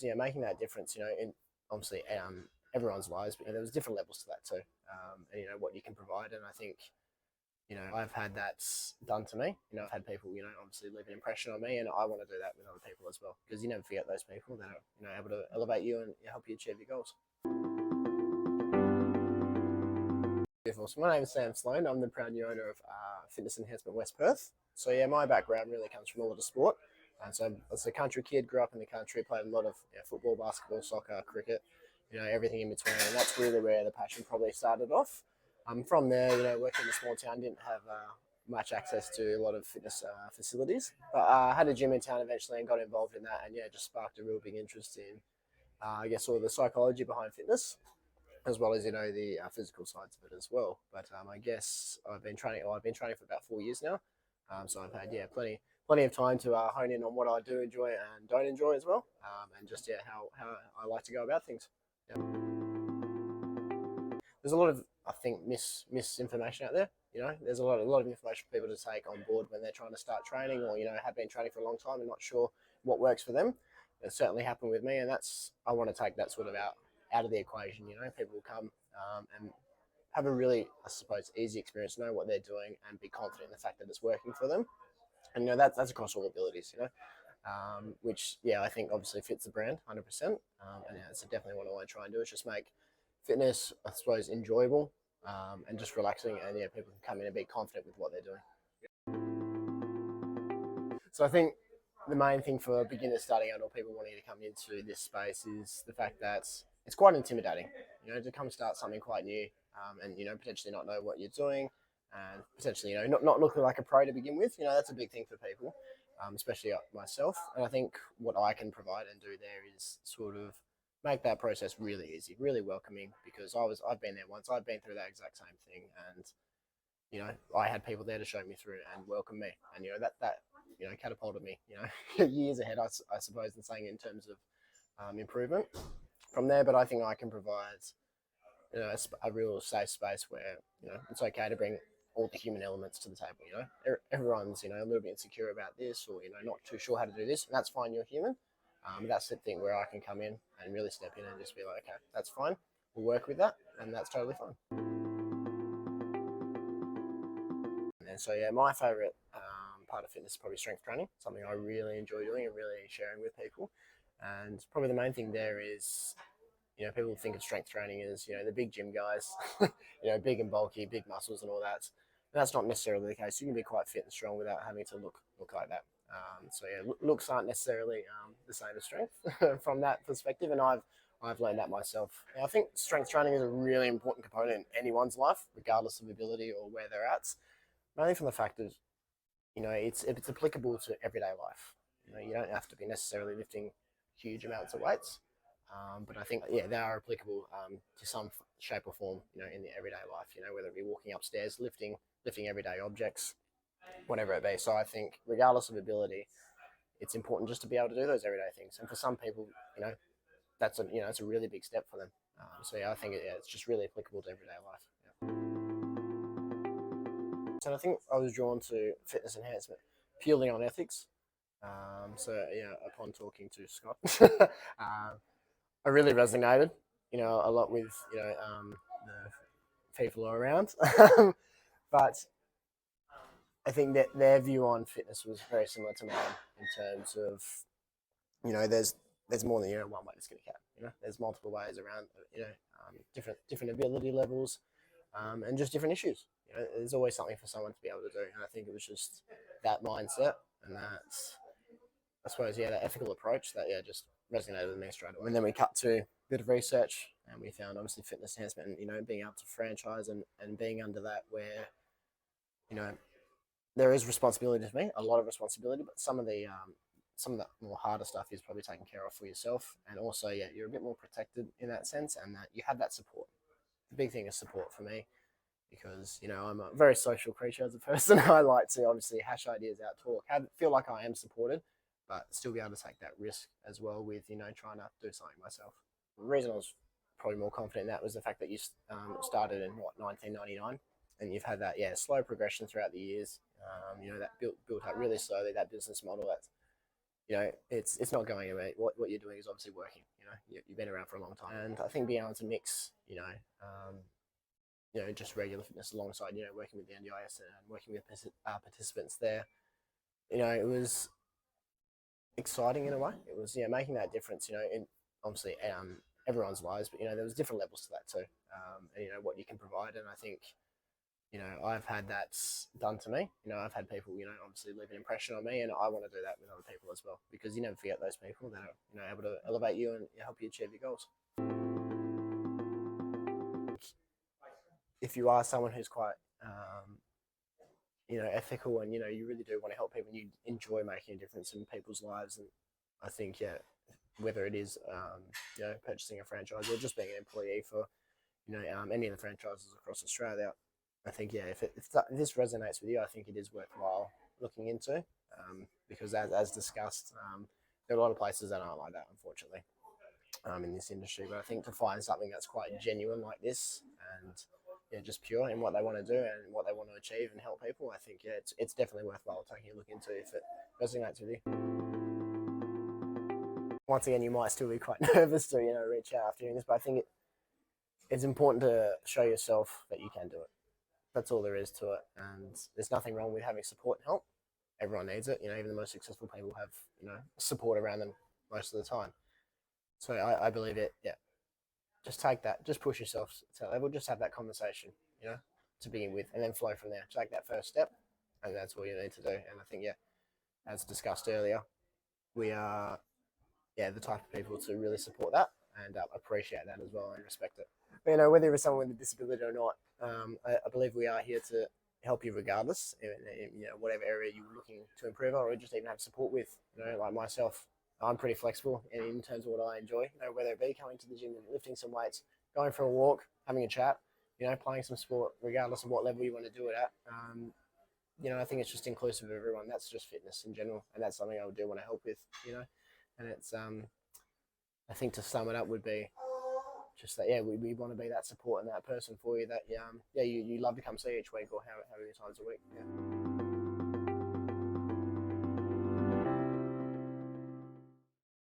was making that difference, in obviously everyone's lives, but there was different levels to that too, and what you can provide. And I think I've had that done to me. I've had people obviously leave an impression on me, and I want to do that with other people as well, because you never forget those people that are able to elevate you and help you achieve your goals. Beautiful. So my name is Sam Sloan. I'm the proud new owner of Fitness Enhancement West Perth. So my background really comes from a lot of sport. And so as a country kid, grew up in the country, played a lot of football, basketball, soccer, cricket, everything in between. And that's really where the passion probably started off. From there, working in a small town, didn't have much access to a lot of fitness facilities, but I had a gym in town eventually and got involved in that, and just sparked a real big interest in, I guess, all the psychology behind fitness, as well as the physical sides of it as well. But I guess I've been training for about 4 years now, so I've had plenty of time to hone in on what I do enjoy and don't enjoy as well, and just how I like to go about things. Yeah. There's a lot of, I think, misinformation out there. There's a lot of information for people to take on board when they're trying to start training, or have been training for a long time and not sure what works for them. It's certainly happened with me, and I want to take that sort of out of the equation. People will come and have a really, I suppose, easy experience, know what they're doing, and be confident in the fact that it's working for them. And that's across all abilities, which I think obviously fits the brand 100%. And it's definitely what I want to try and do, is just make fitness, I suppose, enjoyable and just relaxing, and people can come in and be confident with what they're doing. So I think the main thing for beginners starting out, or people wanting to come into this space, is the fact that it's quite intimidating, to come start something quite new, and potentially not know what you're doing, and potentially not looking like a pro to begin with. That's a big thing for people, especially myself. And I think what I can provide and do there is sort of make that process really easy, really welcoming, because I've been there once. I've been through that exact same thing, and I had people there to show me through and welcome me, and that catapulted me years ahead, I suppose, in saying, in terms of improvement from there. But I think I can provide a real safe space where it's okay to bring all the human elements to the table. Everyone's a little bit insecure about this, or not too sure how to do this, and that's fine. You're human. That's the thing where I can come in and really step in and just be like, okay, that's fine. We'll work with that, and that's totally fine. And so my favorite part of fitness is probably strength training. Something I really enjoy doing and really sharing with people. And probably the main thing there is, people think of strength training as, the big gym guys, big and bulky, big muscles and all that. And that's not necessarily the case. You can be quite fit and strong without having to look like that. Looks aren't necessarily the same as strength from that perspective, and I've learned that myself. And I think strength training is a really important component in anyone's life, regardless of ability or where they're at. Mainly from the fact that it's applicable to everyday life. You don't have to be necessarily lifting huge amounts of weights, but I think they are applicable to some shape or form, in the everyday life. Whether it be walking upstairs, lifting everyday objects, whatever it be. So I think regardless of ability, it's important just to be able to do those everyday things. And for some people, that's it's a really big step for them. I think it's just really applicable to everyday life. And I think I was drawn to fitness enhancement purely on ethics. Upon talking to Scott, I really resonated, a lot with the people around, but I think that their view on fitness was very similar to mine, in terms of, there's more than one way to skin a cat. There's multiple ways around, different ability levels, and just different issues. There's always something for someone to be able to do, and I think it was just that mindset and that, I suppose, that ethical approach that just resonated with me straight away. And then we cut to a bit of research, and we found obviously fitness enhancement, and being able to franchise and being under that, where there is responsibility to me, a lot of responsibility, but some of the more harder stuff is probably taken care of for yourself, and also you're a bit more protected in that sense, and that you have that support. The big thing is support for me, because I'm a very social creature as a person. I like to obviously hash ideas out, talk, feel like I am supported, but still be able to take that risk as well with trying to do something myself. The reason I was probably more confident in that was the fact that you started in 1999, and you've had that slow progression throughout the years. That built up really slowly, that business model, that you know, it's not going away. What you're doing is obviously working. You know, you've been around for a long time, and I think being able to mix, just regular fitness alongside, working with the NDIS and working with participants there, it was exciting in a way. It was, making that difference, in obviously everyone's lives, but there was different levels to that too, and what you can provide. And I think, I've had that done to me. I've had people, obviously leave an impression on me, and I want to do that with other people as well, because you never forget those people that are, able to elevate you and help you achieve your goals. If you are someone who's quite, ethical, and you really do want to help people, and you enjoy making a difference in people's lives, and I think, whether it is, purchasing a franchise or just being an employee for, any of the franchises across Australia, I think, if this resonates with you, I think it is worthwhile looking into, because as discussed, there are a lot of places that aren't like that, unfortunately, in this industry. But I think to find something that's quite genuine like this, and just pure in what they want to do and what they want to achieve and help people, I think, it's definitely worthwhile taking a look into if it resonates with you. Once again, you might still be quite nervous to reach out after doing this, but I think it's important to show yourself that you can do it. That's all there is to it, and there's nothing wrong with having support and help. Everyone needs it. Even the most successful people have support around them most of the time. So I believe it. Yeah, just take that. Just push yourself to that level. Just have that conversation, to begin with, and then flow from there. Take that first step, and that's all you need to do. And I think, as discussed earlier, we are, the type of people to really support that and appreciate that as well and respect it. But, whether you're someone with a disability or not, I believe we are here to help you regardless, in whatever area you're looking to improve on, or just even have support with. Like myself, I'm pretty flexible in terms of what I enjoy, whether it be coming to the gym and lifting some weights, going for a walk, having a chat, playing some sport, regardless of what level you want to do it at. I think it's just inclusive of everyone. That's just fitness in general, and that's something I do want to help with, and it's, I think to sum it up would be just that, we want to be that support and that person for you that, you love to come see each week or how many times a week. Yeah.